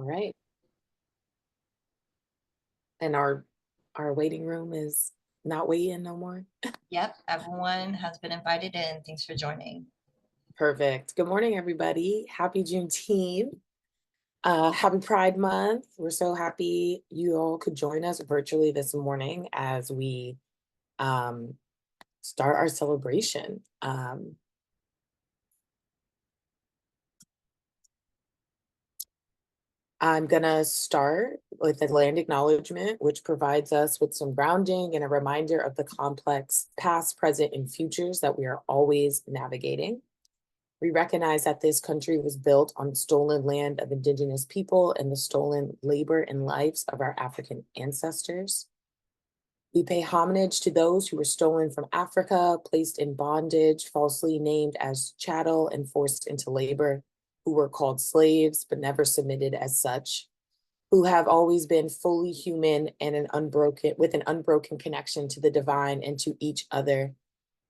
All right. And our waiting room is not waiting no more. Yep, everyone has been invited in. Thanks for joining. Perfect. Good morning, everybody. Happy Juneteenth. Happy Pride Month. We're so happy you all could join us virtually this morning as we start our celebration. I'm going to start with the land acknowledgement, which provides us with some grounding and a reminder of the complex past, present, and futures that we are always navigating. We recognize that this country was built on stolen land of Indigenous people and the stolen labor and lives of our African ancestors. We pay homage to those who were stolen from Africa, placed in bondage, falsely named as chattel, and forced into labor, who were called slaves but never submitted as such, who have always been fully human and with an unbroken connection to the divine and to each other.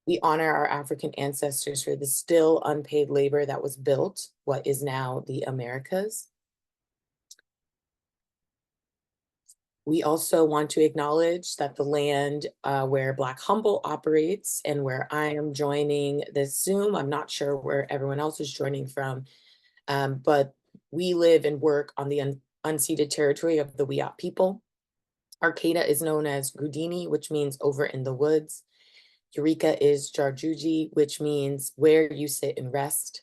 We honor our African ancestors for the still unpaid labor that was built what is now the Americas. We also want to acknowledge that the land where Black Humboldt operates and where I am joining this Zoom, I'm not sure where everyone else is joining from, but we live and work on the unceded territory of the Wiyot people. Arcata is known as Gudini, which means over in the woods. Eureka is Jarjuji, which means where you sit and rest.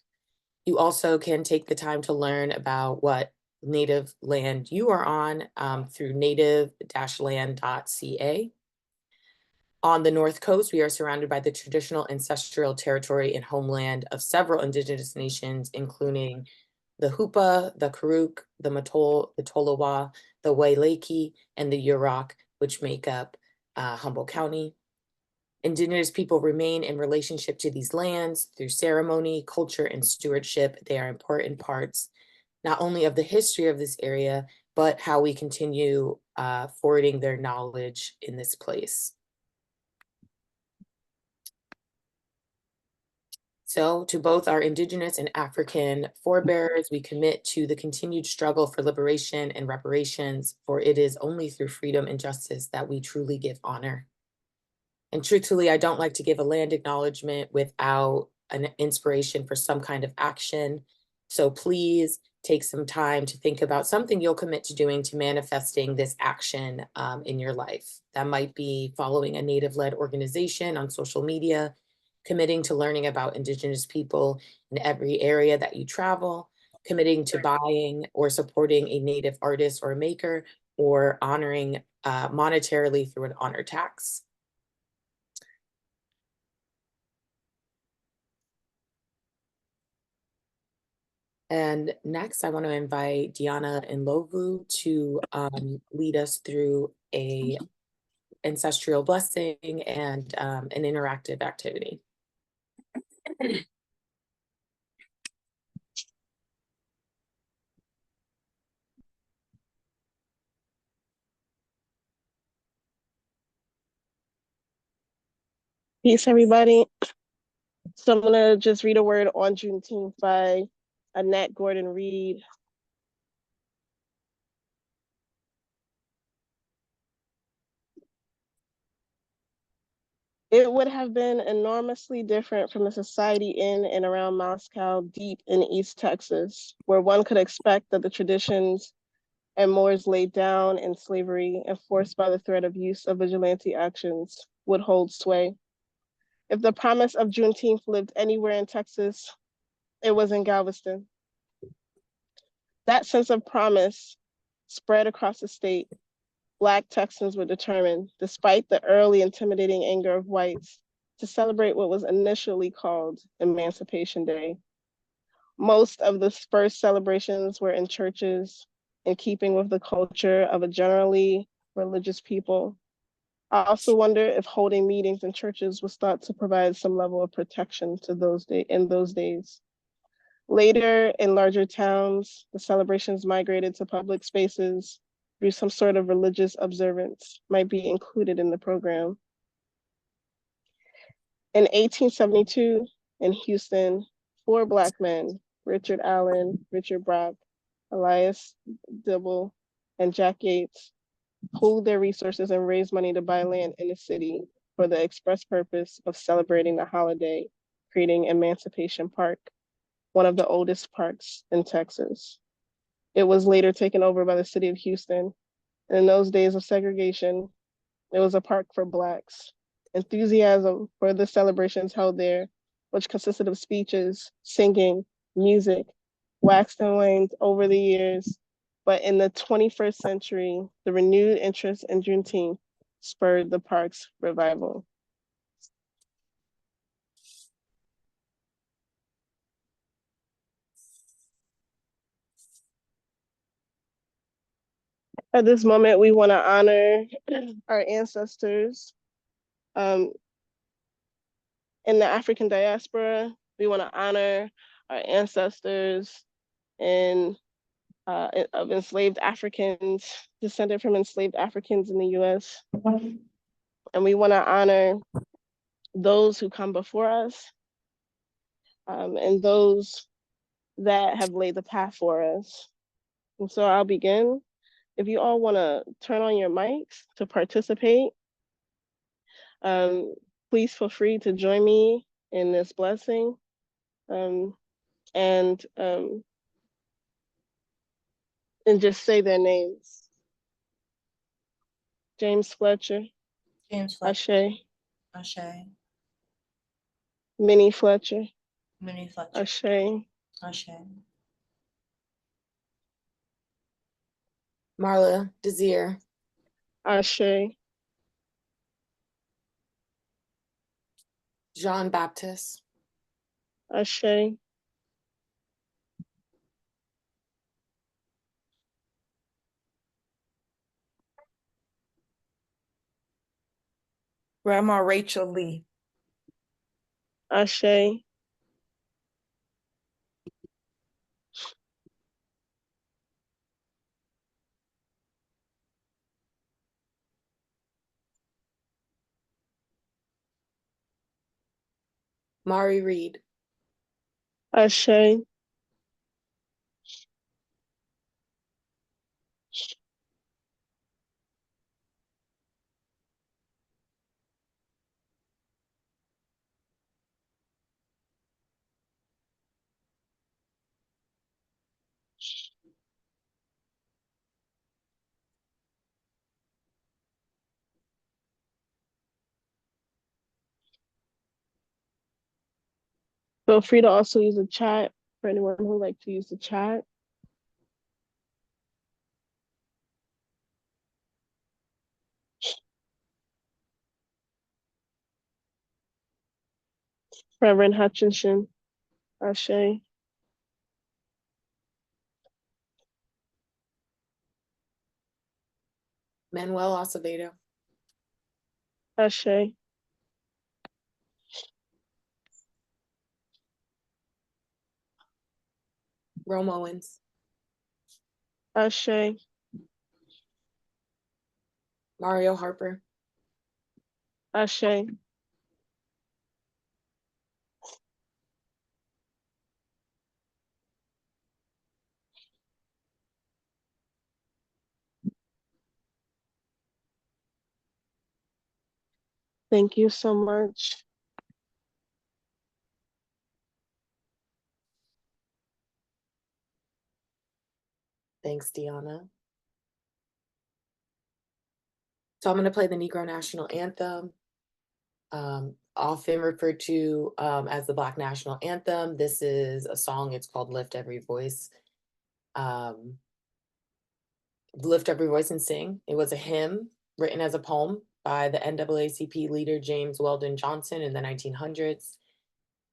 You also can take the time to learn about what native land you are on through native-land.ca. On the North Coast, we are surrounded by the traditional ancestral territory and homeland of several Indigenous nations, including the Hoopa, the Karuk, the Matol, the Tolowa, the Waileki, and the Yurok, which make up Humboldt County. Indigenous people remain in relationship to these lands through ceremony, culture, and stewardship. They are important parts, not only of the history of this area, but how we continue forwarding their knowledge in this place. So to both our Indigenous and African forebears, we commit to the continued struggle for liberation and reparations, for it is only through freedom and justice that we truly give honor. And truthfully, I don't like to give a land acknowledgement without an inspiration for some kind of action. So please take some time to think about something you'll commit to doing to manifesting this action in your life. That might be following a Native-led organization on social media, committing to learning about Indigenous people in every area that you travel, committing to buying or supporting a Native artist or maker, or honoring monetarily through an honor tax. And next, I want to invite Diana and Lovu to lead us through a ancestral blessing and an interactive activity. Peace, everybody. So I'm gonna just read a word on Juneteenth by Annette Gordon Reed. It would have been enormously different from a society in and around Moscow, deep in East Texas, where one could expect that the traditions and mores laid down in slavery, enforced by the threat of use of vigilante actions, would hold sway. If the promise of Juneteenth lived anywhere in Texas, it was in Galveston. That sense of promise spread across the state. Black Texans were determined, despite the early intimidating anger of whites, to celebrate what was initially called Emancipation Day. Most of the first celebrations were in churches, in keeping with the culture of a generally religious people. I also wonder if holding meetings in churches was thought to provide some level of protection to in those days. Later, in larger towns, the celebrations migrated to public spaces through some sort of religious observance might be included in the program. In 1872, in Houston, 4 Black men, Richard Allen, Richard Brock, Elias Dibble, and Jack Yates pooled their resources and raised money to buy land in the city for the express purpose of celebrating the holiday, creating Emancipation Park, one of the oldest parks in Texas. It was later taken over by the city of Houston. And in those days of segregation, it was a park for Blacks. Enthusiasm for the celebrations held there, which consisted of speeches, singing, music, waxed and waned over the years. But in the 21st century, the renewed interest in Juneteenth spurred the park's revival. At this moment, we want to honor our ancestors. In the African diaspora, we want to honor our ancestors in of enslaved Africans, descended from enslaved Africans in the US. And we want to honor those who come before us and those that have laid the path for us. And so I'll begin. If you all want to turn on your mics to participate, please feel free to join me in this blessing. And just say their names. James Fletcher, James Fletcher, Ashe, Ashe, Minnie Fletcher, Minnie Fletcher, Ashe, Ashe, Marla Desir, Ashe, Jean Baptiste, Ashe, Grandma Rachel Lee, Ashe, Mari Reed, Ashe, Feel free to also use the chat for anyone who would like to use the chat. Reverend Hutchinson, Ashe, Manuel Acevedo, Ashe, Rome Owens, Ashe, Mario Harper, Ashe, thank you so much. thanks, Deanna. So I'm going to play the Negro National Anthem, often referred to as the Black National Anthem. This is a song, it's called Lift Every Voice. Lift Every Voice and Sing. It was a hymn written as a poem by the NAACP leader James Weldon Johnson in the 1900s.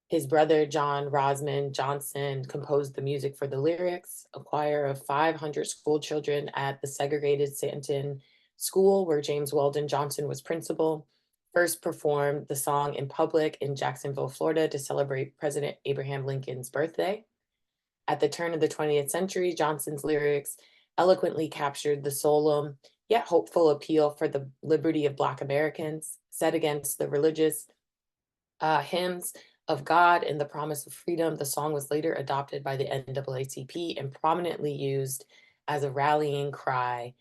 His brother, John Rosman Johnson, composed the music for the lyrics. A choir of 500 school children at the segregated Santon School, where James Weldon Johnson was principal, first performed the song in public in Jacksonville, Florida, to celebrate President Abraham Lincoln's birthday. At the turn of the 20th century, Johnson's lyrics eloquently captured the solemn yet hopeful appeal for the liberty of Black Americans, set against the religious hymns of God and the promise of freedom. The song was later adopted by the NAACP and prominently used as a rallying cry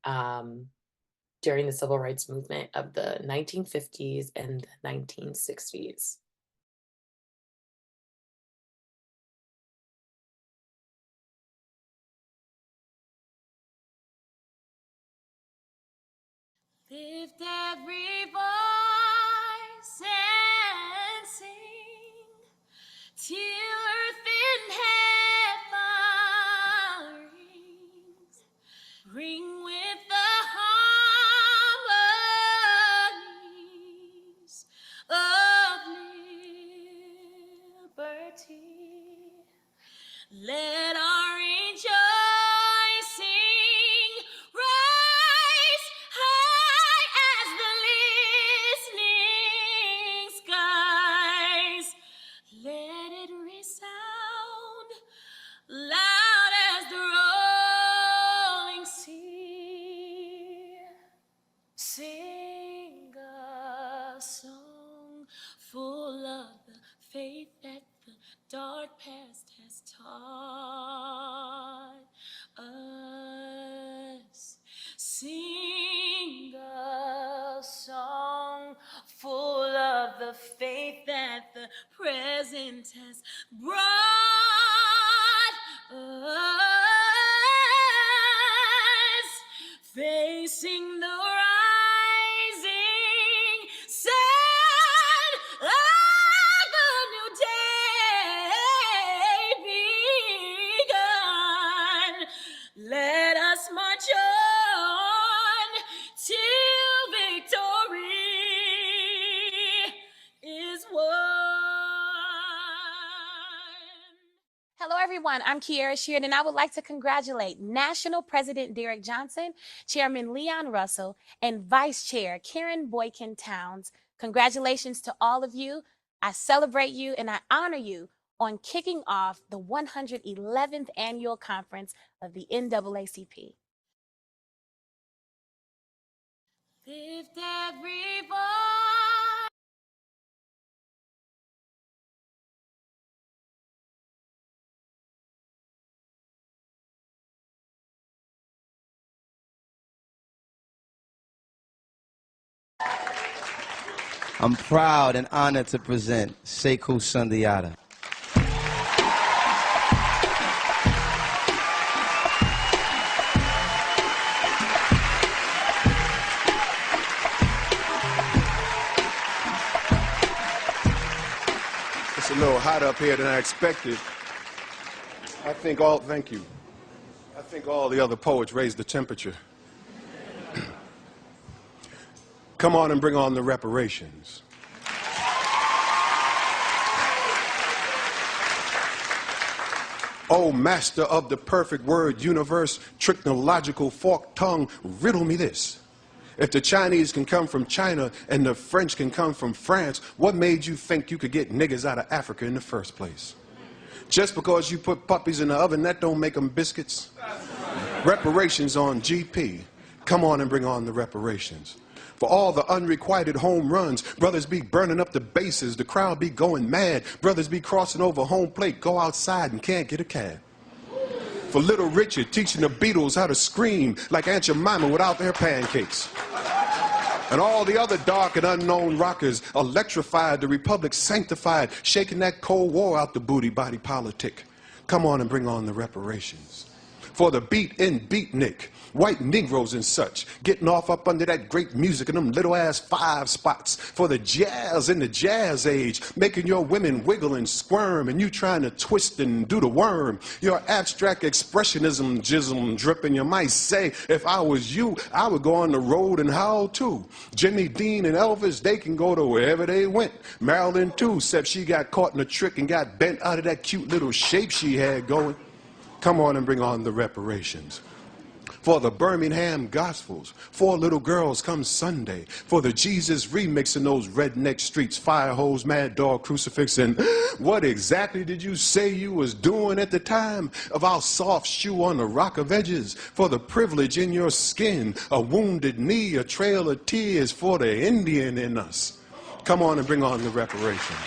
during the civil rights movement of the 1950s and the 1960s. Lift every voice and sing till earth and heaven rings. Ring with the harmonies of liberty. Let our rejoicing rise high as the listening skies. Let it resound loud as the rolling sea. Sing a song full of the faith that the dark past has taught us. Sing a song full of the faith that the present has brought us. Facing the rising sun of the new day begun. Let us march on till victory is won. Hello, everyone. I'm Kiara Sheard, and I would like to congratulate National President Derek Johnson, Chairman Leon Russell, and Vice Chair Karen Boykin Towns. Congratulations to all of you. I celebrate you and I honor you on kicking off the 111th Annual Conference of the NAACP. Lift every voice. I'm proud and honored to present Sekou Sundiata. It's a little hot up here than I expected. Thank you. I think all the other poets raised the temperature. Come on and bring on the reparations. Oh, master of the perfect word universe, technological forked tongue, riddle me this. If the Chinese can come from China and the French can come from France, what made you think you could get niggas out of Africa in the first place? Just because you put puppies in the oven, that don't make them biscuits. Reparations on GP. Come on and bring on the reparations. For all the unrequited home runs, brothers be burning up the bases, the crowd be going mad, brothers be crossing over home plate, go outside and can't get a cab. For Little Richard teaching the Beatles how to scream like Aunt Jemima without their pancakes. And all the other dark and unknown rockers electrified, the republic sanctified, shaking that Cold War out the booty body politic. Come on and bring on the reparations. For the beat in beatnik, white Negroes and such, getting off up under that great music and them little ass 5 spots. For the jazz in the jazz age, making your women wiggle and squirm, and you trying to twist and do the worm. Your abstract expressionism jism dripping. You might say, if I was you, I would go on the road and howl too. Jimmy Dean and Elvis, they can go to wherever they went. Marilyn too, except she got caught in a trick and got bent out of that cute little shape she had going. Come on and bring on the reparations. For the Birmingham Gospels, 4 little girls come Sunday. For the Jesus remix in those redneck streets, fire hose, mad dog, crucifix, and what exactly did you say you was doing at the time of our soft shoe on the rock of edges? For the privilege in your skin, a wounded knee, a trail of tears for the Indian in us. Come on and bring on the reparations.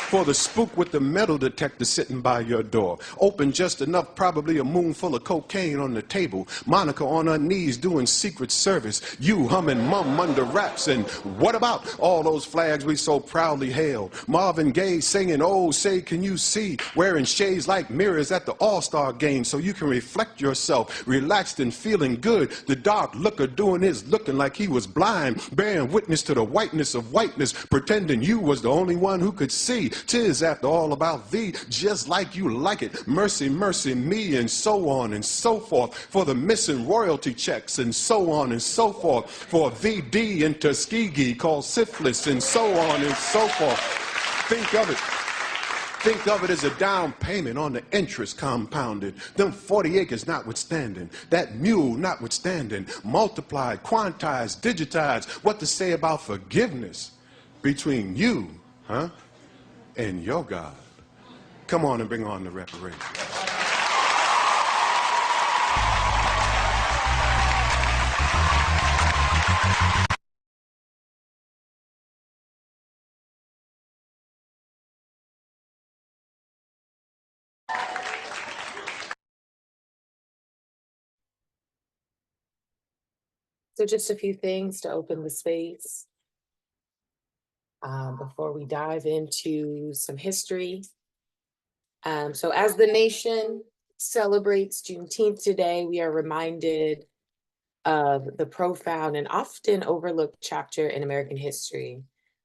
For the spook with the metal detector sitting by your door. Open just enough, probably a moon full of cocaine on the table. Monica on her knees doing Secret Service. You humming Mum under wraps. And what about all those flags we so proudly hailed? Marvin Gaye singing, oh, say, can you see? Wearing shades like mirrors at the All-Star game so you can reflect yourself, relaxed and feeling good. The dark looker doing his looking like he was blind, bearing witness to the whiteness of whiteness, pretending you was the only one who could see. 'Tis after all about thee, just like you like it. Mercy, mercy me, and so on and so forth. For the missing royalty checks, and so on and so forth. For VD and Tuskegee called syphilis, and so on and so forth. Think of it as a down payment on the interest compounded. Them 40 acres notwithstanding, that mule notwithstanding, multiplied, quantized, digitized. What to say about forgiveness between you, and your God. Come on and bring on the reparations. So just a few things to open the space before we dive into some history. So as the nation celebrates Juneteenth today, we are reminded of the profound and often overlooked chapter in American history,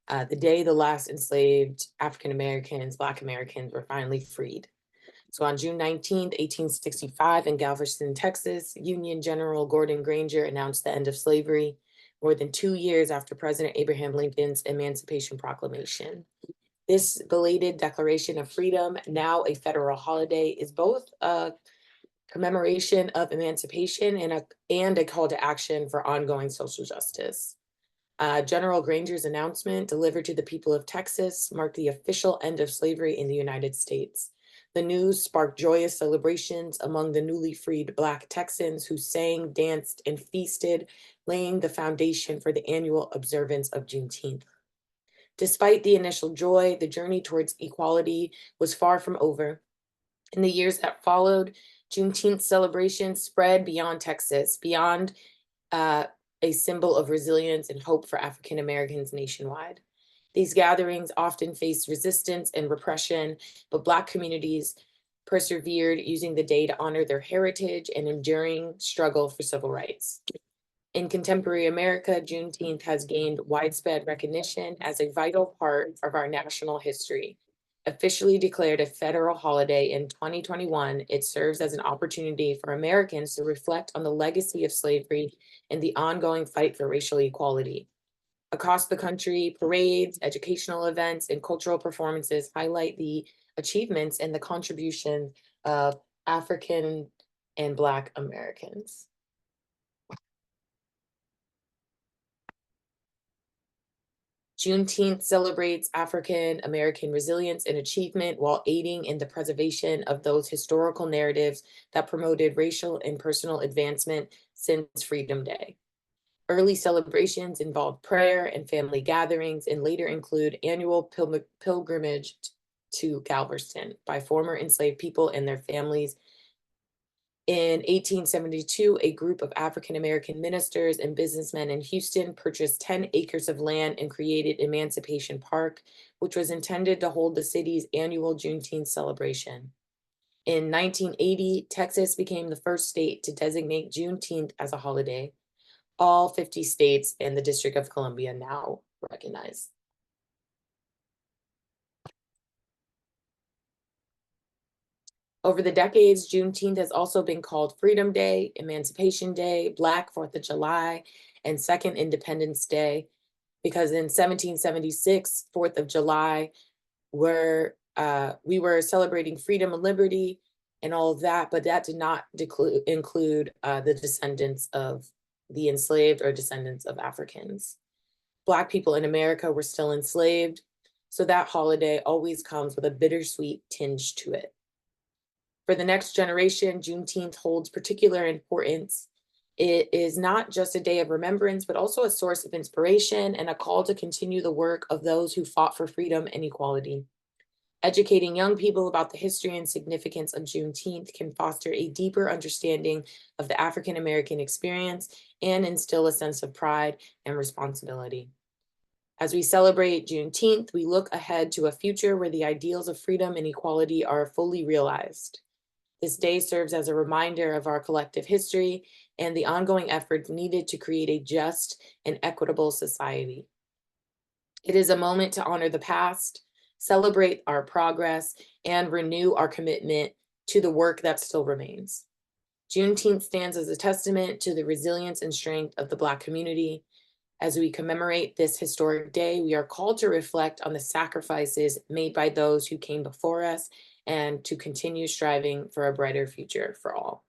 the day the last enslaved African Americans, Black Americans, were finally freed. So on June 19th, 1865, in Galveston, Texas, Union General Gordon Granger announced the end of slavery more than 2 years after President Abraham Lincoln's Emancipation Proclamation. This belated Declaration of Freedom, now a federal holiday, is both a commemoration of emancipation and a call to action for ongoing social justice. General Granger's announcement, delivered to the people of Texas, marked the official end of slavery in the United States. The news sparked joyous celebrations among the newly freed Black Texans who sang, danced, and feasted, laying the foundation for the annual observance of Juneteenth. Despite the initial joy, the journey towards equality was far from over. In the years that followed, Juneteenth celebrations spread beyond Texas, beyond a symbol of resilience and hope for African Americans nationwide. These gatherings often faced resistance and repression, but Black communities persevered, using the day to honor their heritage and enduring struggle for civil rights. In contemporary America, Juneteenth has gained widespread recognition as a vital part of our national history. Officially declared a federal holiday in 2021, it serves as an opportunity for Americans to reflect on the legacy of slavery and the ongoing fight for racial equality. Across the country, parades, educational events, and cultural performances highlight the achievements and the contribution of African and Black Americans. Juneteenth celebrates African American resilience and achievement while aiding in the preservation of those historical narratives that promoted racial and personal advancement since Freedom Day. Early celebrations involved prayer and family gatherings, and later include annual pilgrimage to Galveston by former enslaved people and their families. In 1872, a group of African American ministers and businessmen in Houston purchased 10 acres of land and created Emancipation Park, which was intended to hold the city's annual Juneteenth celebration. In 1980, Texas became the first state to designate Juneteenth as a holiday. All 50 states and the District of Columbia now recognize. Over the decades, Juneteenth has also been called Freedom Day, Emancipation Day, Black 4th of July, and Second Independence Day, because in 1776, 4th of July, we were celebrating freedom and liberty and all of that, but that did not include the descendants of the enslaved or descendants of Africans. Black people in America were still enslaved, so that holiday always comes with a bittersweet tinge to it. For the next generation, Juneteenth holds particular importance. It is not just a day of remembrance, but also a source of inspiration and a call to continue the work of those who fought for freedom and equality. Educating young people about the history and significance of Juneteenth can foster a deeper understanding of the African American experience and instill a sense of pride and responsibility. As we celebrate Juneteenth, we look ahead to a future where the ideals of freedom and equality are fully realized. This day serves as a reminder of our collective history and the ongoing efforts needed to create a just and equitable society. It is a moment to honor the past, celebrate our progress, and renew our commitment to the work that still remains. Juneteenth stands as a testament to the resilience and strength of the Black community. As we commemorate this historic day, we are called to reflect on the sacrifices made by those who came before us and to continue striving for a brighter future for all.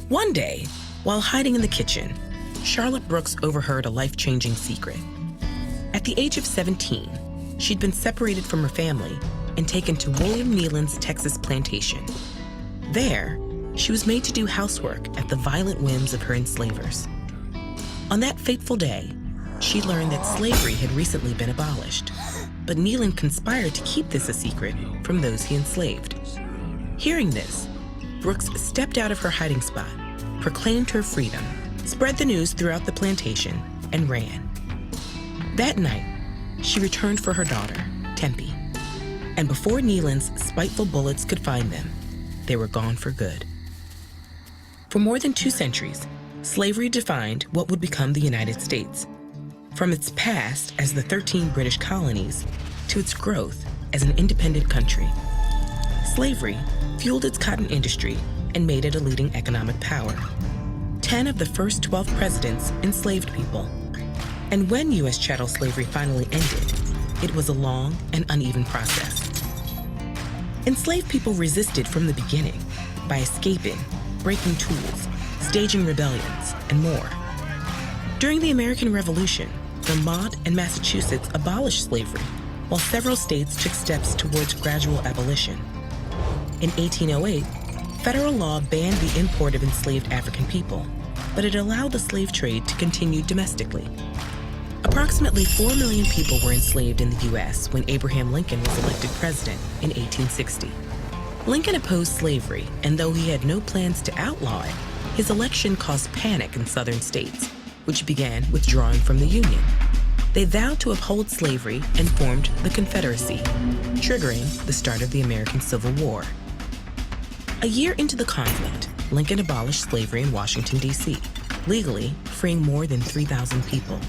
One day, while hiding in the kitchen, Charlotte Brooks overheard a life-changing secret. At the age of 17, she'd been separated from her family and taken to William Nealon's Texas plantation. There, she was made to do housework at the violent whims of her enslavers. On that fateful day, she learned that slavery had recently been abolished, but Nealon conspired to keep this a secret from those he enslaved. Hearing this, Brooks stepped out of her hiding spot, proclaimed her freedom, spread the news throughout the plantation, and ran. That night, she returned for her daughter, Tempe, and before Nealon's spiteful bullets could find them, they were gone for good. For more than 2 centuries, slavery defined what would become the United States, from its past as the 13 British colonies to its growth as an independent country. Slavery fueled its cotton industry and made it a leading economic power. 10 of the first 12 presidents enslaved people. And when U.S. chattel slavery finally ended, it was a long and uneven process. Enslaved people resisted from the beginning by escaping, breaking tools, staging rebellions, and more. During the American Revolution, Vermont and Massachusetts abolished slavery, while several states took steps towards gradual abolition. In 1808, federal law banned the import of enslaved African people, but it allowed the slave trade to continue domestically. Approximately 4 million people were enslaved in the U.S. when Abraham Lincoln was elected president in 1860. Lincoln opposed slavery, and though he had no plans to outlaw it, his election caused panic in southern states, which began withdrawing from the Union. They vowed to uphold slavery and formed the Confederacy, triggering the start of the American Civil War. A year into the conflict, Lincoln abolished slavery in Washington, D.C., legally freeing more than 3,000 people.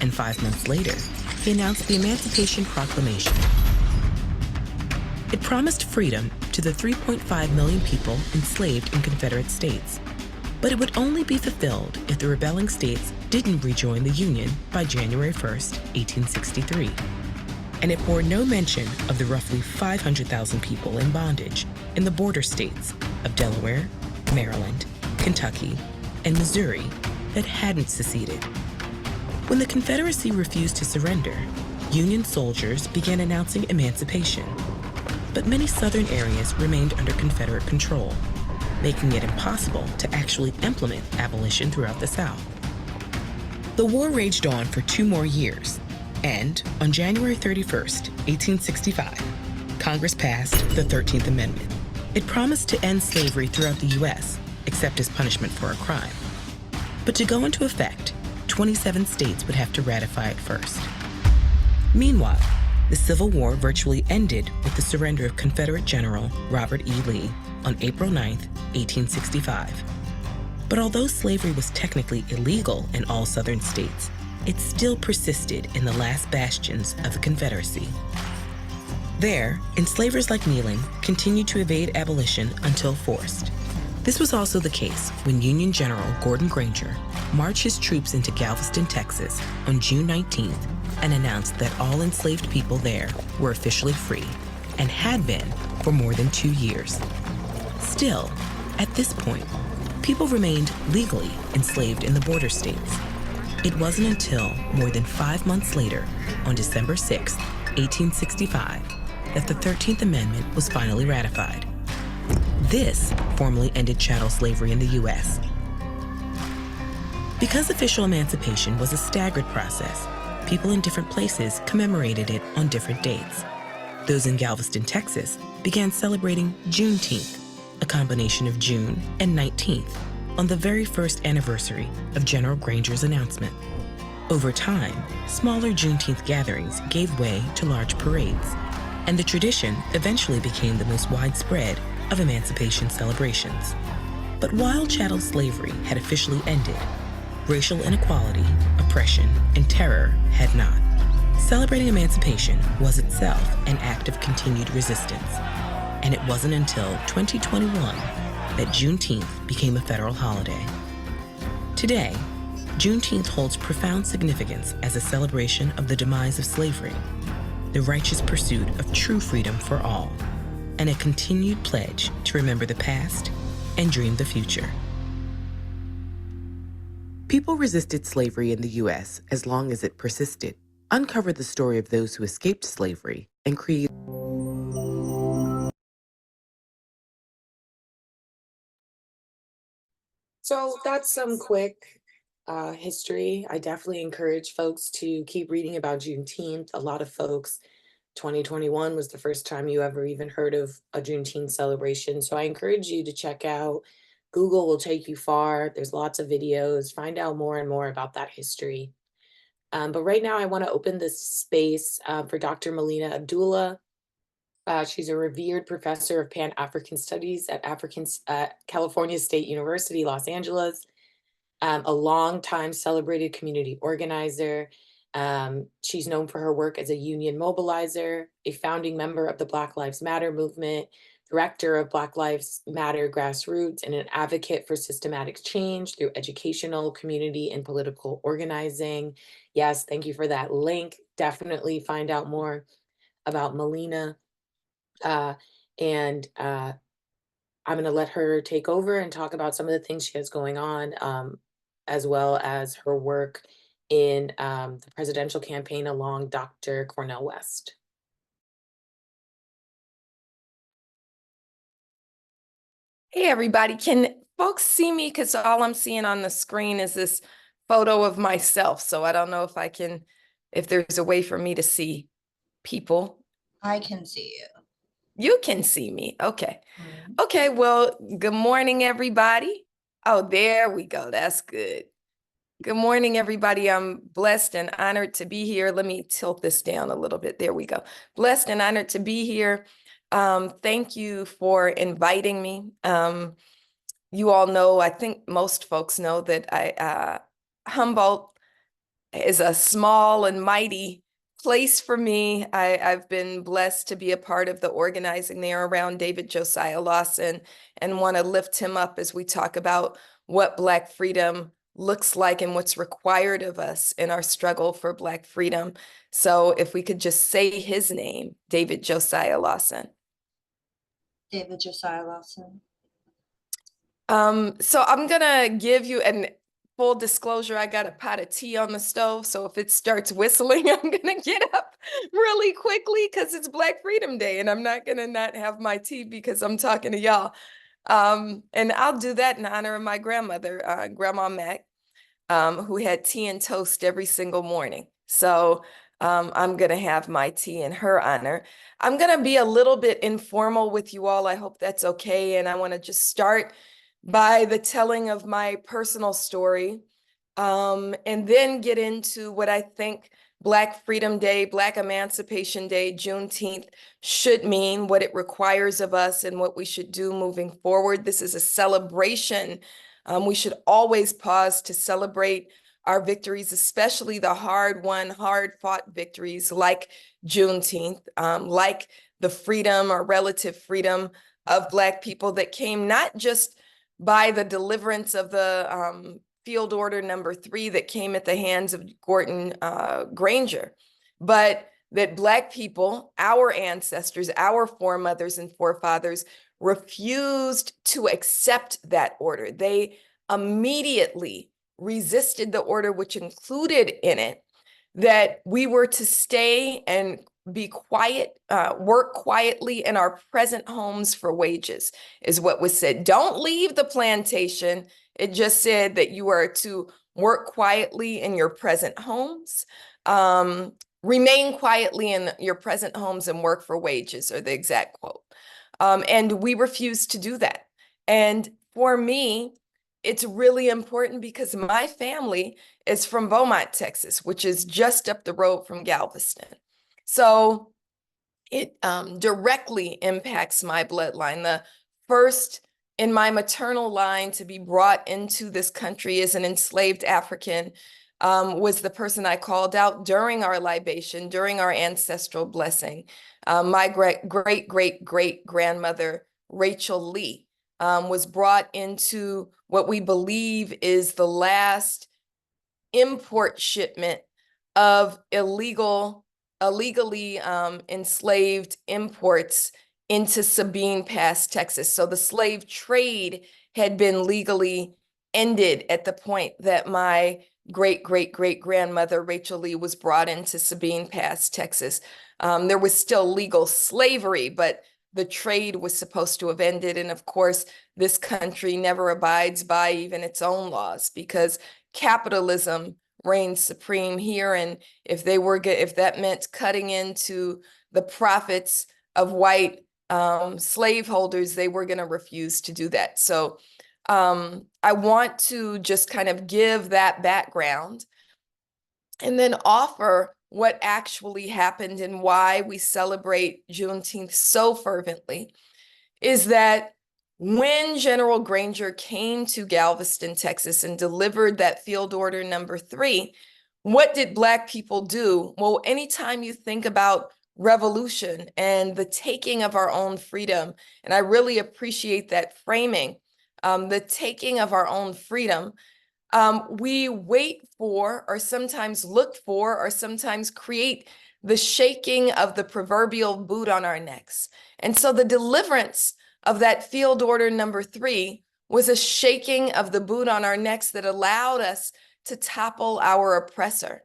And 5 months later, he announced the Emancipation Proclamation. It promised freedom to the 3.5 million people enslaved in Confederate states. But it would only be fulfilled if the rebelling states didn't rejoin the Union by January 1st, 1863. And it bore no mention of the roughly 500,000 people in bondage in the border states of Delaware, Maryland, Kentucky, and Missouri that hadn't seceded. When the Confederacy refused to surrender, Union soldiers began announcing emancipation. But many southern areas remained under Confederate control, making it impossible to actually implement abolition throughout the South. The war raged on for 2 more years, and on January 31st, 1865, Congress passed the 13th Amendment. It promised to end slavery throughout the U.S., except as punishment for a crime. But to go into effect, 27 states would have to ratify it first. Meanwhile, the Civil War virtually ended with the surrender of Confederate General Robert E. Lee on April 9, 1865. But although slavery was technically illegal in all southern states, it still persisted in the last bastions of the Confederacy. There, enslavers like Nealon continued to evade abolition until forced. This was also the case when Union General Gordon Granger marched his troops into Galveston, Texas on June 19th and announced that all enslaved people there were officially free and had been for more than 2 years. Still, at this point, people remained legally enslaved in the border states. It wasn't until more than 5 months later, on December 6, 1865, that the 13th Amendment was finally ratified. This formally ended chattel slavery in the U.S. Because official emancipation was a staggered process, people in different places commemorated it on different dates. Those in Galveston, Texas, began celebrating Juneteenth, a combination of June and 19th, on the very first anniversary of General Granger's announcement. Over time, smaller Juneteenth gatherings gave way to large parades, and the tradition eventually became the most widespread of emancipation celebrations. But while chattel slavery had officially ended, racial inequality, oppression, and terror had not. Celebrating emancipation was itself an act of continued resistance, and it wasn't until 2021 that Juneteenth became a federal holiday. Today, Juneteenth holds profound significance as a celebration of the demise of slavery, the righteous pursuit of true freedom for all, and a continued pledge to remember the past and dream the future. People resisted slavery in the U.S. as long as it persisted, uncovered the story of those who escaped slavery, and created. So that's some quick history. I definitely encourage folks to keep reading about Juneteenth. A lot of folks, 2021 was the first time you ever even heard of a Juneteenth celebration. So I encourage you to check out. Google will take you far. There's lots of videos. Find out more and more about that history. But right now I want to open this space for Dr. Melina Abdullah. She's a revered professor of Pan-African Studies at California State University, Los Angeles, a long-time celebrated community organizer. She's known for her work as a union mobilizer, a founding member of the Black Lives Matter movement, director of Black Lives Matter Grassroots, and an advocate for systematic change through educational, community, and political organizing. Yes, thank you for that link. Definitely find out more about Melina. I'm going to let her take over and talk about some of the things she has going on, as well as her work in the presidential campaign along Dr. Cornel West. Hey, everybody. Can folks see me? Because all I'm seeing on the screen is this photo of myself. So I don't know if there's a way for me to see people. I can see you. You can see me. Okay. Mhm. Okay. Well, good morning, everybody. Oh, there we go. That's good. Good morning, everybody. I'm blessed and honored to be here. Let me tilt this down a little bit. There we go. Blessed and honored to be here. Thank you for inviting me. You all know, I think most folks know that Humboldt is a small and mighty place for me. I've been blessed to be a part of the organizing there around David Josiah Lawson, and want to lift him up as we talk about what Black freedom looks like and what's required of us in our struggle for Black freedom. So if we could just say his name, David Josiah Lawson. David Josiah Lawson. So I'm gonna give you, and full disclosure, I got a pot of tea on the stove. So if it starts whistling, I'm gonna get up really quickly because it's Black Freedom Day, and I'm not gonna not have my tea because I'm talking to y'all. And I'll do that in honor of my grandmother, Grandma Mac, who had tea and toast every single morning. So I'm going to have my tea in her honor. I'm going to be a little bit informal with you all. I hope that's okay. And I want to just start by the telling of my personal story, and then get into what I think Black Freedom Day, Black Emancipation Day, Juneteenth should mean, what it requires of us, and what we should do moving forward. This is a celebration. We should always pause to celebrate our victories, especially the hard-won, hard-fought victories like Juneteenth, like the freedom or relative freedom of Black people that came not just by the deliverance of the Field Order number 3 that came at the hands of Gordon Granger, but that Black people, our ancestors, our foremothers and forefathers, refused to accept that order. They immediately resisted the order, which included in it that we were to stay and be quiet, work quietly in our present homes for wages, is what was said. Don't leave the plantation. It just said that you are to work quietly in your present homes, remain quietly in your present homes and work for wages, or the exact quote. And we refused to do that. And for me, it's really important because my family is from Beaumont, Texas, which is just up the road from Galveston. So it directly impacts my bloodline. The first in my maternal line to be brought into this country as an enslaved African was the person I called out during our libation, during our ancestral blessing. My great grandmother, Rachel Lee, was brought into what we believe is the last import shipment of illegally enslaved imports into Sabine Pass, Texas. So the slave trade had been legally ended at the point that my great grandmother, Rachel Lee, was brought into Sabine Pass, Texas. There was still legal slavery, but the trade was supposed to have ended. And of course, this country never abides by even its own laws because capitalism reigns supreme here. And if that meant cutting into the profits of white slaveholders, they were going to refuse to do that. So I want to just kind of give that background and then offer what actually happened and why we celebrate Juneteenth so fervently. Is that when General Granger came to Galveston, Texas, and delivered that field order number 3, what did Black people do? Well, anytime you think about revolution and the taking of our own freedom, and I really appreciate that framing, the taking of our own freedom, we wait for, or sometimes look for, or sometimes create the shaking of the proverbial boot on our necks. And so the deliverance of that field order number 3 was a shaking of the boot on our necks that allowed us to topple our oppressor.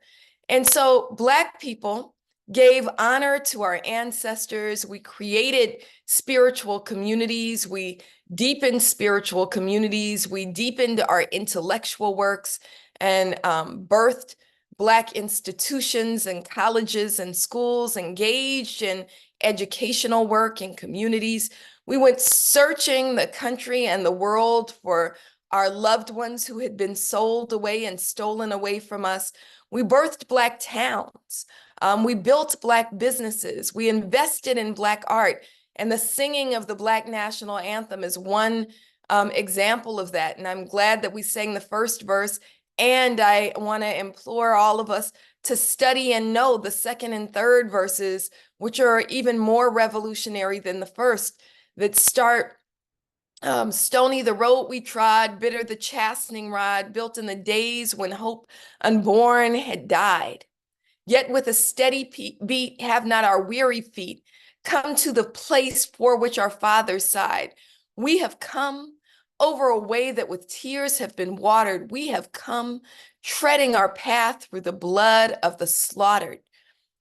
And so Black people gave honor to our ancestors. We created spiritual communities. We deepened spiritual communities. We deepened our intellectual works and birthed Black institutions and colleges and schools, engaged in educational work in communities. We went searching the country and the world for our loved ones who had been sold away and stolen away from us. We birthed Black towns. We built Black businesses. We invested in Black art. And the singing of the Black national anthem is one example of that. And I'm glad that we sang the first verse. And I want to implore all of us to study and know the second and third verses, which are even more revolutionary than the first, that start stony the road we trod, bitter the chastening rod, built in the days when hope unborn had died. Yet with a steady beat have not our weary feet come to the place for which our fathers sighed. We have come over a way that with tears have been watered. We have come treading our path through the blood of the slaughtered.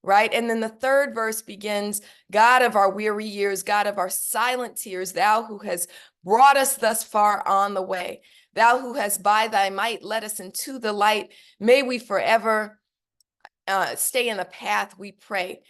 Right? And then the third verse begins, God of our weary years, God of our silent tears, thou who has brought us thus far on the way, thou who has by thy might led us into the light, may we forever stay in the path, we pray.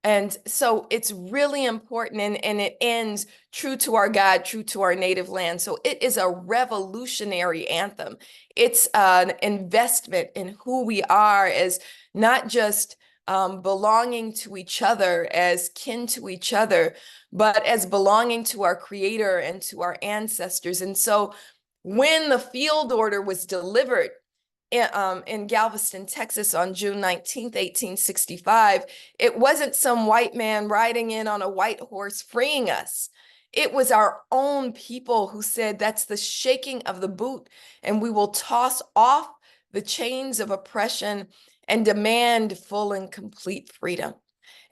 And so it's really important, and it ends true to our God, true to our native land. So it is a revolutionary anthem. It's an investment in who we are as not just belonging to each other, as kin to each other, but as belonging to our Creator and to our ancestors. And so when the field order was delivered in Galveston, Texas on June 19th, 1865, it wasn't some white man riding in on a white horse freeing us. It was our own people who said, that's the shaking of the boot, and we will toss off the chains of oppression and demand full and complete freedom.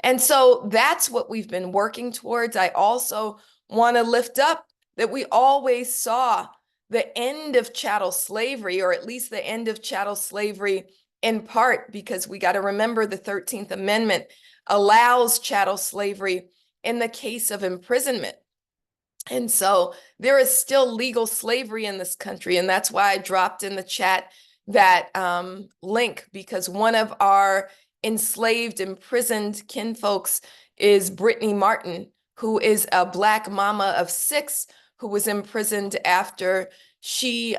And so that's what we've been working towards. I also want to lift up that we always saw the end of chattel slavery, or at least the end of chattel slavery in part because we got to remember the 13th Amendment allows chattel slavery in the case of imprisonment. And so there is still legal slavery in this country. And that's why I dropped in the chat that link, because one of our enslaved, imprisoned kinfolks is Brittany Martin, who is a Black mama of 6 who was imprisoned after she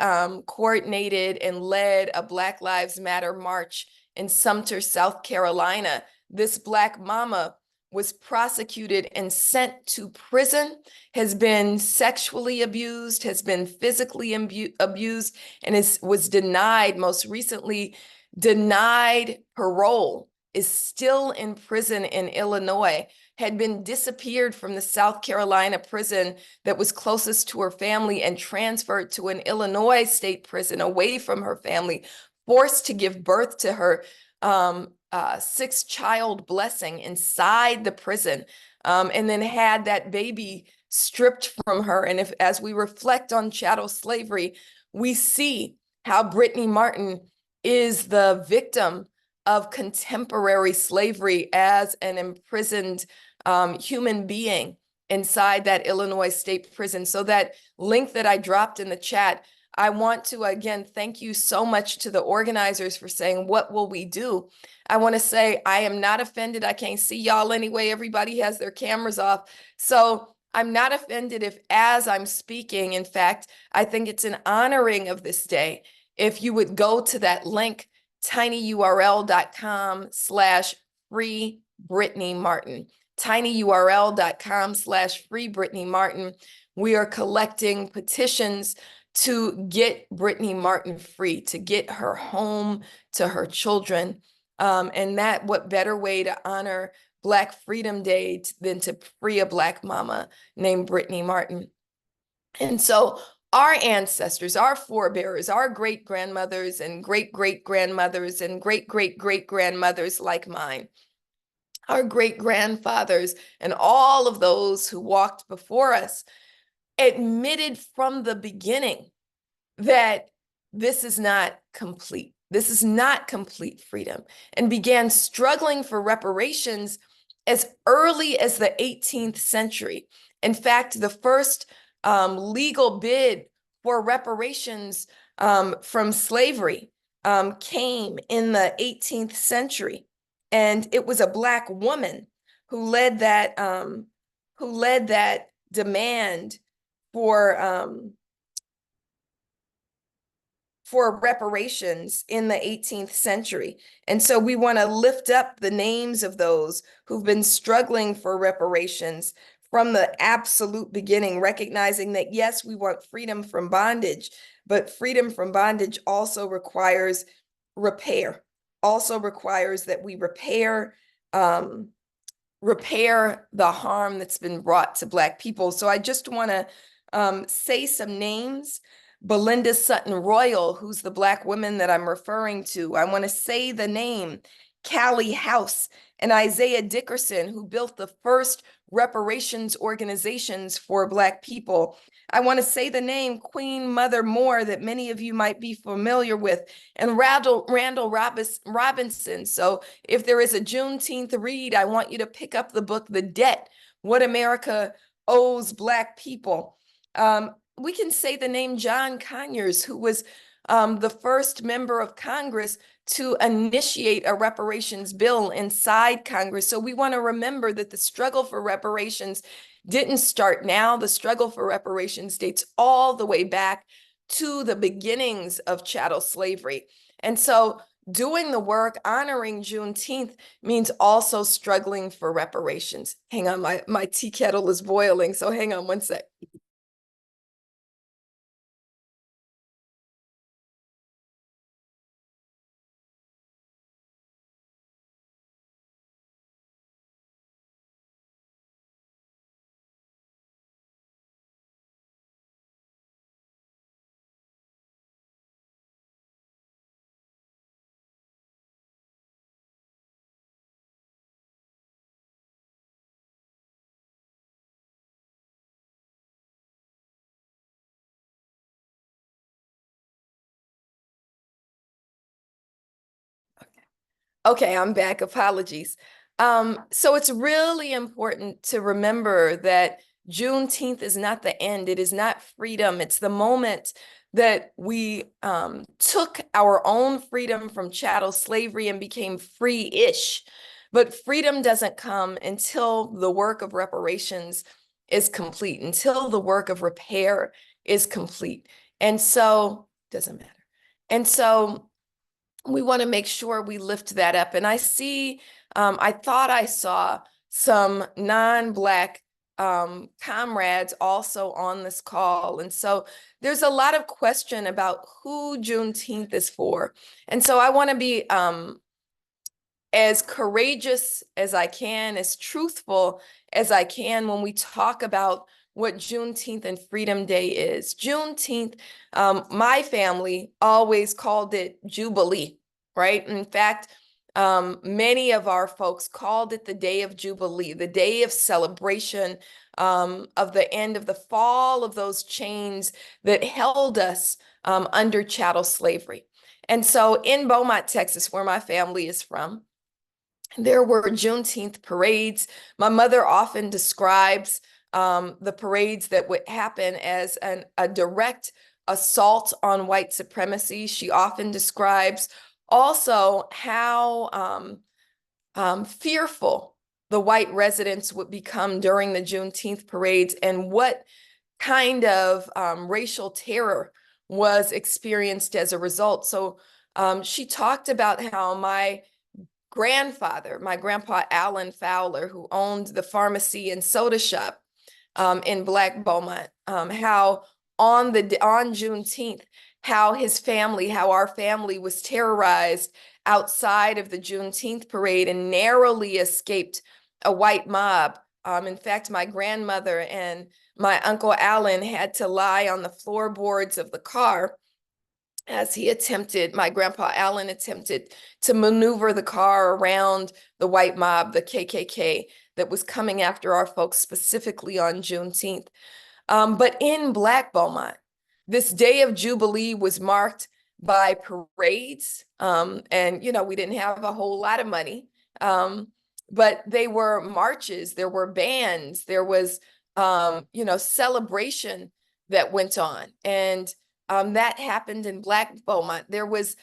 coordinated and led a Black Lives Matter march in Sumter, South Carolina. This Black mama was prosecuted and sent to prison, has been sexually abused, has been physically abused, and was denied, most recently denied parole, is still in prison in Illinois, had been disappeared from the South Carolina prison that was closest to her family and transferred to an Illinois state prison away from her family, forced to give birth to her 6th child blessing inside the prison, and then had that baby stripped from her. And as we reflect on chattel slavery, we see how Brittany Martin is the victim of contemporary slavery as an imprisoned human being inside that Illinois state prison. So that link that I dropped in the chat, I want to, again, thank you so much to the organizers for saying, what will we do? I want to say, I am not offended. I can't see y'all anyway. Everybody has their cameras off. So I'm not offended if, as I'm speaking, in fact, I think it's an honoring of this day, if you would go to that link, tinyurl.com/free Brittany Martin, tinyurl.com/free Brittany Martin. We are collecting petitions to get Brittany Martin free, to get her home to her children. And that, what better way to honor Black Freedom Day than to free a Black mama named Brittany Martin. And so our ancestors, our forebearers, our great-grandmothers and great-great-grandmothers and great-great-great-grandmothers like mine, our great-grandfathers and all of those who walked before us, admitted from the beginning that this is not complete. This is not complete freedom, and began struggling for reparations as early as the 18th century. In fact, the first legal bid for reparations from slavery came in the 18th century, and it was a Black woman who led that demand for reparations in the 18th century. And so we want to lift up the names of those who've been struggling for reparations from the absolute beginning, recognizing that, yes, we want freedom from bondage, but freedom from bondage also requires repair, also requires that we repair the harm that's been brought to Black people. So I just want to say some names. Belinda Sutton Royal, who's the Black woman that I'm referring to. I want to say the name Callie House and Isaiah Dickerson, who built the first reparations organizations for Black people. I want to say the name Queen Mother Moore, that many of you might be familiar with, and Randall Robinson. So if there is a Juneteenth read, I want you to pick up the book, The Debt, What America Owes Black People. We can say the name John Conyers, who was the first member of Congress to initiate a reparations bill inside Congress. So we want to remember that the struggle for reparations didn't start now. The struggle for reparations dates all the way back to the beginnings of chattel slavery. And so doing the work, honoring Juneteenth, means also struggling for reparations. Hang on, my tea kettle is boiling, so hang on one sec. Okay, I'm back. Apologies. So it's really important to remember that Juneteenth is not the end. It is not freedom. It's the moment that we took our own freedom from chattel slavery and became free-ish. But freedom doesn't come until the work of reparations is complete, until the work of repair is complete. And so, doesn't matter. And so we want to make sure we lift that up. And I see, I thought I saw some non-Black comrades also on this call. And so there's a lot of question about who Juneteenth is for. And so I want to be as courageous as I can, as truthful as I can when we talk about what Juneteenth and Freedom Day is. Juneteenth, my family always called it Jubilee, right? In fact, many of our folks called it the Day of Jubilee, the day of celebration of the end of the fall of those chains that held us under chattel slavery. And so in Beaumont, Texas, where my family is from, there were Juneteenth parades. My mother often describes the parades that would happen as a direct assault on white supremacy. She often describes also how fearful the white residents would become during the Juneteenth parades and what kind of racial terror was experienced as a result. So she talked about how my grandfather, my grandpa Allen Fowler, who owned the pharmacy and soda shop in Black Beaumont, how on Juneteenth, how his family, how our family was terrorized outside of the Juneteenth parade and narrowly escaped a white mob. In fact, my grandmother and my Uncle Allen had to lie on the floorboards of the car as my Grandpa Allen attempted to maneuver the car around the white mob, the KKK, that was coming after our folks specifically on Juneteenth. But in Black Beaumont, this day of Jubilee was marked by parades. And, we didn't have a whole lot of money, but they were marches, there were bands, there was, celebration that went on. And that happened in Black Beaumont. There was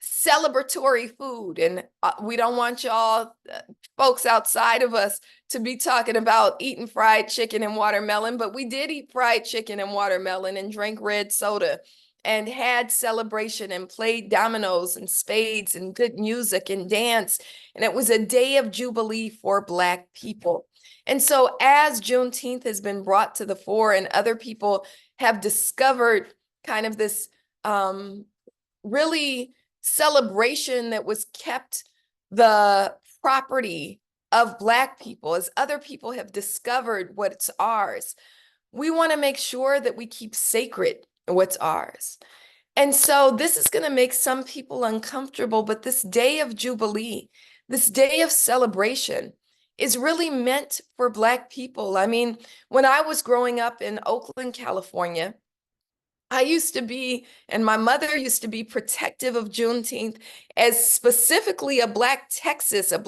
celebratory food, and we don't want y'all folks outside of us to be talking about eating fried chicken and watermelon, but we did eat fried chicken and watermelon and drank red soda and had celebration and played dominoes and spades and good music and dance. And it was a day of Jubilee for Black people. And so as Juneteenth has been brought to the fore and other people have discovered kind of this really celebration that was kept the property of Black people, as other people have discovered what's ours, we want to make sure that we keep sacred what's ours. And so this is going to make some people uncomfortable, but this day of Jubilee, this day of celebration, is really meant for Black people. I mean, when I was growing up in Oakland, California, I used to be, and my mother used to be, protective of Juneteenth as specifically a Black Texas, a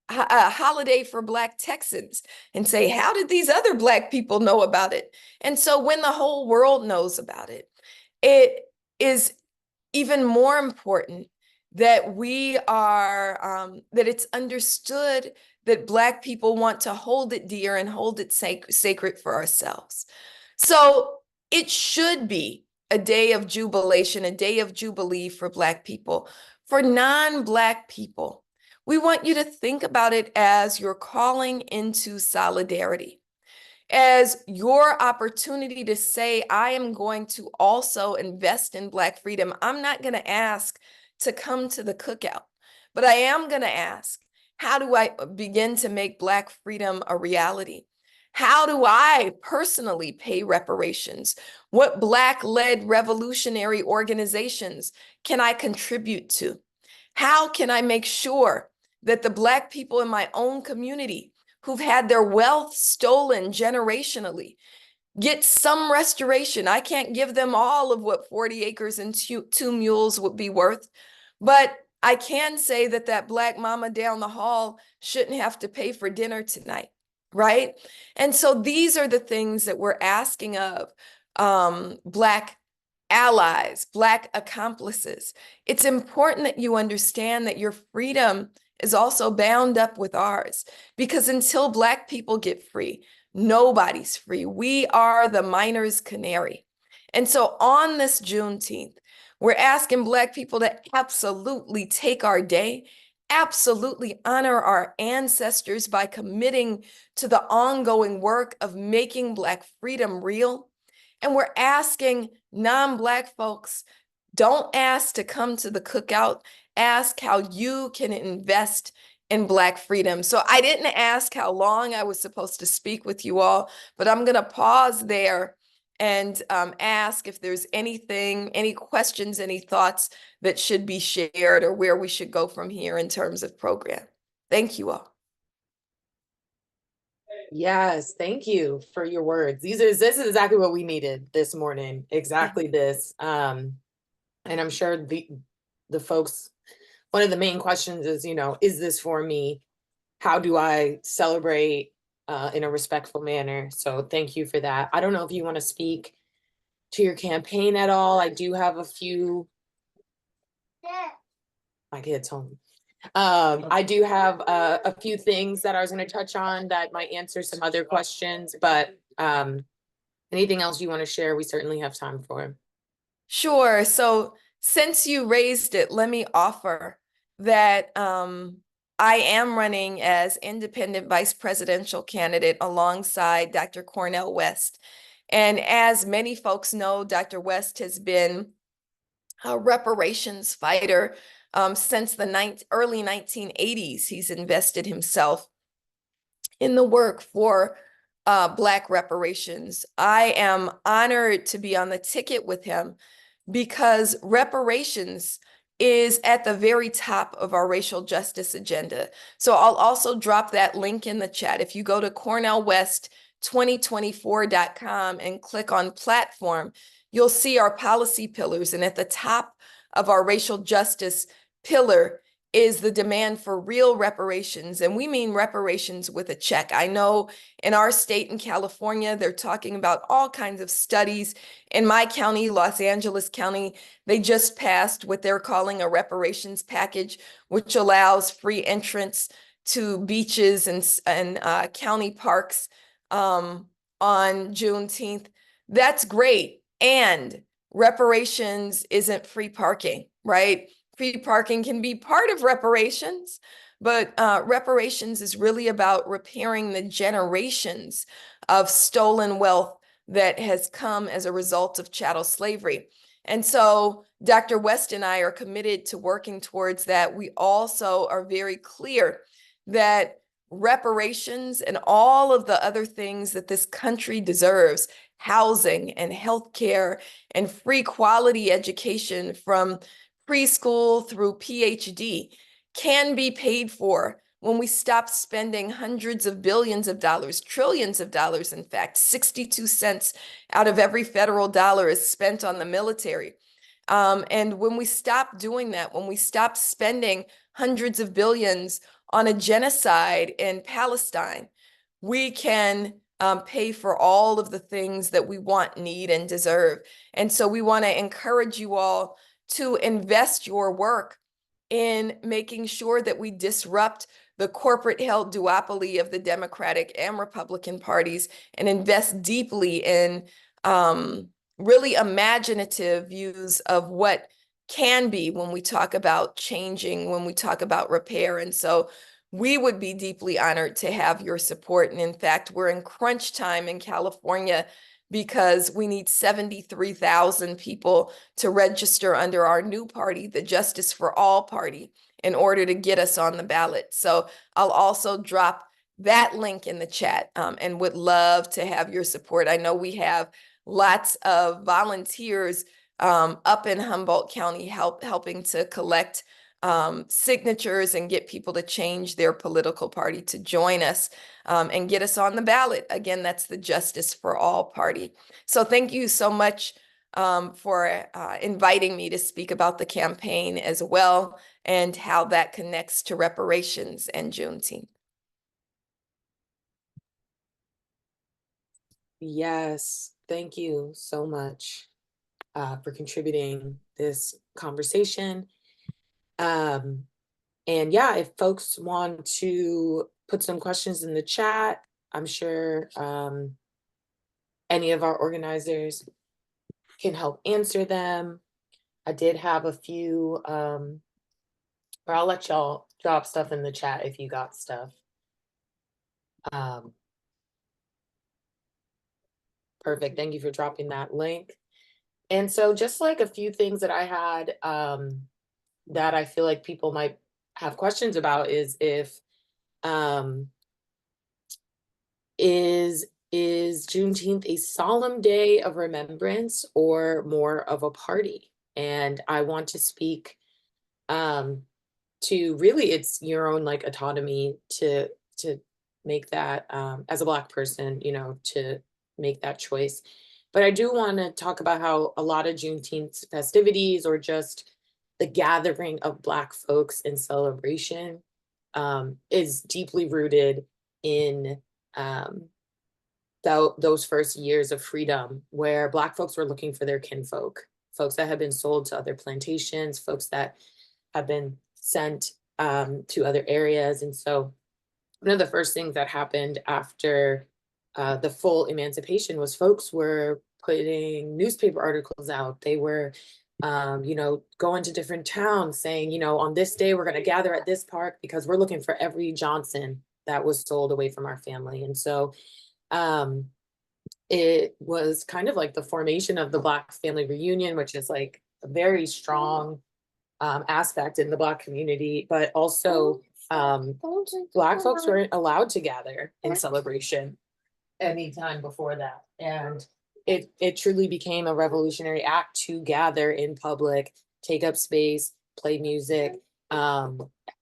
holiday for Black Texans, and say, how did these other Black people know about it? And so when the whole world knows about it, it is even more important that that it's understood that Black people want to hold it dear and hold it sacred for ourselves. So it should be a day of jubilation, a day of Jubilee for Black people. For non-Black people, we want you to think about it as your calling into solidarity, as your opportunity to say, I am going to also invest in Black freedom. I'm not going to ask to come to the cookout, but I am going to ask, how do I begin to make Black freedom a reality? How do I personally pay reparations? What Black-led revolutionary organizations can I contribute to? How can I make sure that the Black people in my own community who've had their wealth stolen generationally get some restoration? I can't give them all of what 40 acres and two mules would be worth, but I can say that that Black mama down the hall shouldn't have to pay for dinner tonight, right? And so these are the things that we're asking of Black allies, Black accomplices. It's important that you understand that your freedom is also bound up with ours, because until Black people get free, nobody's free. We are the miner's canary. And so on this Juneteenth, we're asking Black people to absolutely take our day, absolutely honor our ancestors by committing to the ongoing work of making Black freedom real. And we're asking non-Black folks, don't ask to come to the cookout, ask how you can invest in Black freedom. So I didn't ask how long I was supposed to speak with you all, but I'm going to pause there and ask if there's anything, any questions, any thoughts that should be shared, or where we should go from here in terms of program. Thank you all. Yes, thank you for your words. This is exactly what we needed this morning. Exactly this. And I'm sure the folks, one of the main questions is, you know, is this for me? How do I celebrate in a respectful manner? So thank you for that. I don't know if you want to speak to your campaign at all. I do have a few. My kid's home. I do have a few things that I was going to touch on that might answer some other questions, but anything else you want to share, we certainly have time for. Sure. So since you raised it, let me offer that I am running as independent vice presidential candidate alongside Dr. Cornel West. And as many folks know, Dr. West has been a reparations fighter since the early 1980s. He's invested himself in the work for Black reparations. I am honored to be on the ticket with him because reparations is at the very top of our racial justice agenda. So I'll also drop that link in the chat. If you go to CornelWest2024.com and click on platform, you'll see our policy pillars. And at the top of our racial justice pillar is the demand for real reparations. And we mean reparations with a check. I know in our state in California, they're talking about all kinds of studies. In my county, Los Angeles County, they just passed what they're calling a reparations package, which allows free entrance to beaches and county parks on Juneteenth. That's great. And reparations isn't free parking, right? Free parking can be part of reparations, but reparations is really about repairing the generations of stolen wealth that has come as a result of chattel slavery. And so Dr. West and I are committed to working towards that. We also are very clear that reparations and all of the other things that this country deserves, housing and healthcare and free quality education from preschool through PhD, can be paid for when we stop spending hundreds of billions of dollars, trillions of dollars, in fact. 62 cents out of every federal dollar is spent on the military. And when we stop doing that, when we stop spending hundreds of billions on a genocide in Palestine, we can pay for all of the things that we want, need, and deserve. And so we want to encourage you all to invest your work in making sure that we disrupt the corporate held duopoly of the Democratic and Republican parties and invest deeply in really imaginative views of what can be when we talk about changing, when we talk about repair. And so we would be deeply honored to have your support. And in fact, we're in crunch time in California because we need 73,000 people to register under our new party, the Justice for All Party, in order to get us on the ballot. So I'll also drop that link in the chat and would love to have your support. I know we have lots of volunteers up in Humboldt County helping to collect signatures and get people to change their political party to join us and get us on the ballot. Again, that's the Justice for All Party. So thank you so much for inviting me to speak about the campaign as well and how that connects to reparations and Juneteenth. Yes, thank you so much for contributing this conversation. And yeah, if folks want to put some questions in the chat, I'm sure any of our organizers can help answer them. I did have a few, or I'll let y'all drop stuff in the chat if you got stuff. Perfect, thank you for dropping that link. And so just like a few things that I had that I feel like people might have questions about is if is Juneteenth a solemn day of remembrance or more of a party? And I want to speak to really it's your own like autonomy to make that as a Black person, you know, to make that choice. But I do want to talk about how a lot of Juneteenth festivities or just the gathering of Black folks in celebration is deeply rooted in those first years of freedom where Black folks were looking for their kinfolk, folks that had been sold to other plantations, folks that have been sent to other areas. And so one of the first things that happened after the full emancipation was folks were putting newspaper articles out. They were, you know, going to different towns saying, you know, on this day, we're going to gather at this park because we're looking for every Johnson that was sold away from our family. And so it was kind of like the formation of the Black family reunion, which is like a very strong aspect in the Black community, but also Black folks weren't allowed to gather in celebration anytime before that. And it truly became a revolutionary act to gather in public, take up space, play music,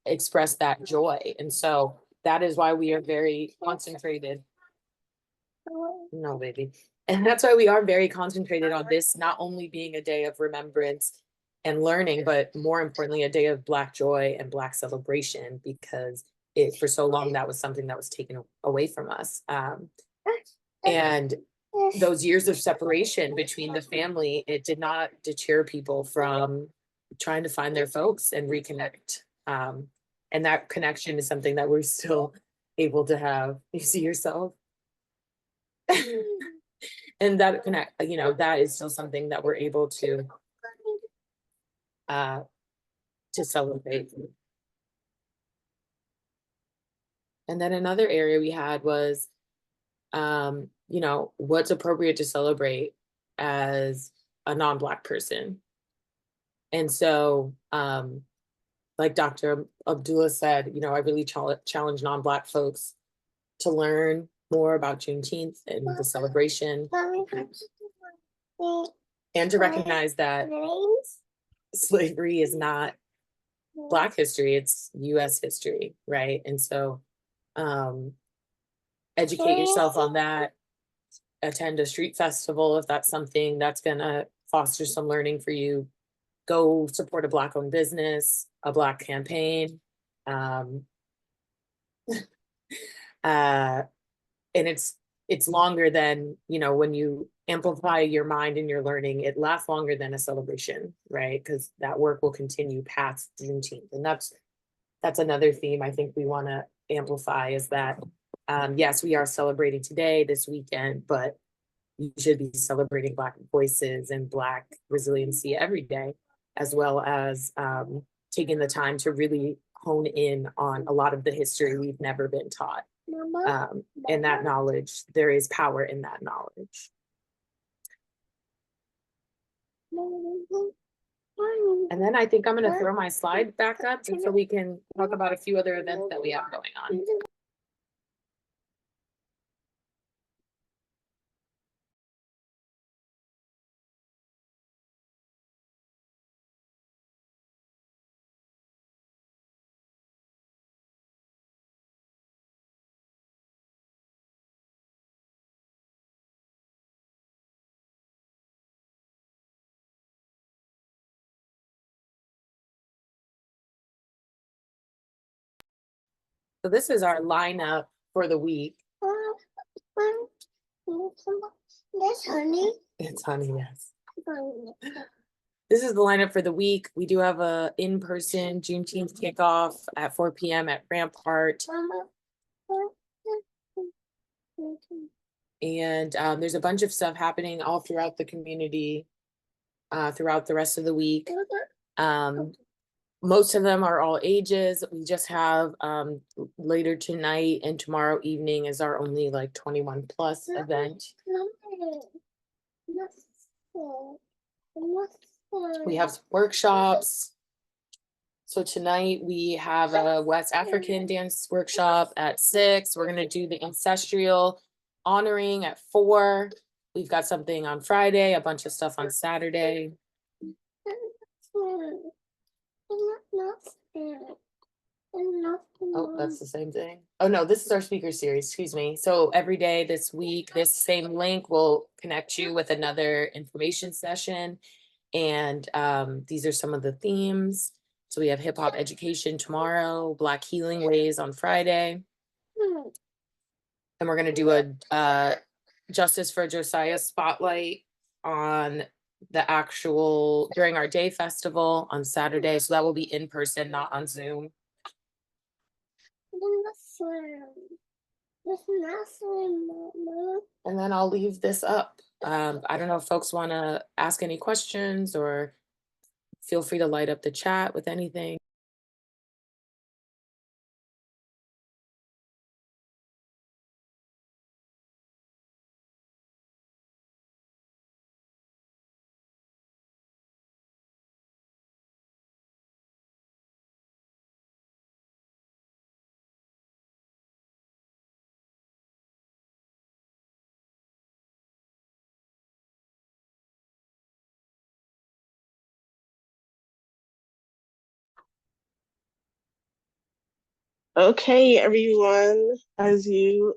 express that joy. And so that is why we are very concentrated. No, baby. And that's why we are very concentrated on this not only being a day of remembrance and learning, but more importantly, a day of Black joy and Black celebration, because for so long that was something that was taken away from us. And those years of separation between the family, it did not deter people from trying to find their folks and reconnect. And that connection is something that we're still able to have. You see yourself? And that connect, you know, that is still something that we're able to celebrate. And then another area we had was, you know, what's appropriate to celebrate as a non-Black person. And so, like Dr. Abdullah said, you know, I really challenge non-Black folks to learn more about Juneteenth and the celebration, and to recognize that slavery is not Black history, it's US history, right? And so educate yourself on that, attend a street festival if that's something that's gonna foster some learning for you. Go support a Black-owned business, a Black campaign. And it's longer than, you know, when you amplify your mind and your learning, it lasts longer than a celebration, right? Because that work will continue past Juneteenth. And that's another theme I think we want to amplify, is that yes, we are celebrating today, this weekend, but you should be celebrating Black voices and Black resiliency every day, as well as taking the time to really hone in on a lot of the history we've never been taught. And that knowledge, there is power in that knowledge. And then I think I'm going to throw my slide back up so we can talk about a few other events that we have going on. So this is our lineup for the week. This honey. It's honey, yes. This is the lineup for the week. We do have a in-person Juneteenth kickoff at 4 p.m. at Rampart. And there's a bunch of stuff happening all throughout the community throughout the rest of the week. Most of them are all ages. We just have later tonight and tomorrow evening is our only like 21 plus event. We have some workshops. So tonight we have a West African dance workshop at 6. We're gonna do the ancestral honoring at 4. We've got something on Friday, a bunch of stuff on Saturday. Oh, that's the same thing. Oh no, this is our speaker series, excuse me. So every day this week, this same link will connect you with another information session. And these are some of the themes. So we have hip hop education tomorrow, Black healing ways on Friday. And we're gonna do a Justice for Josiah spotlight on the actual, during our day festival on Saturday. So that will be in person, not on Zoom. And then I'll leave this up. I don't know if folks want to ask any questions or feel free to light up the chat with anything. Okay, everyone, as you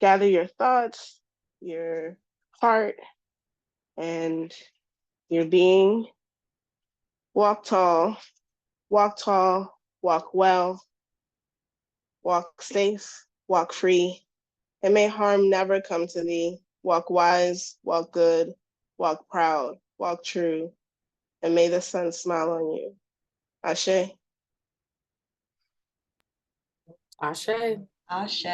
gather your thoughts, your heart, and your being, walk tall, walk well, walk safe, walk free, and may harm never come to thee. Walk wise, walk good, walk proud, walk true, and may the sun smile on you. Ashe. Ashe. Ashe.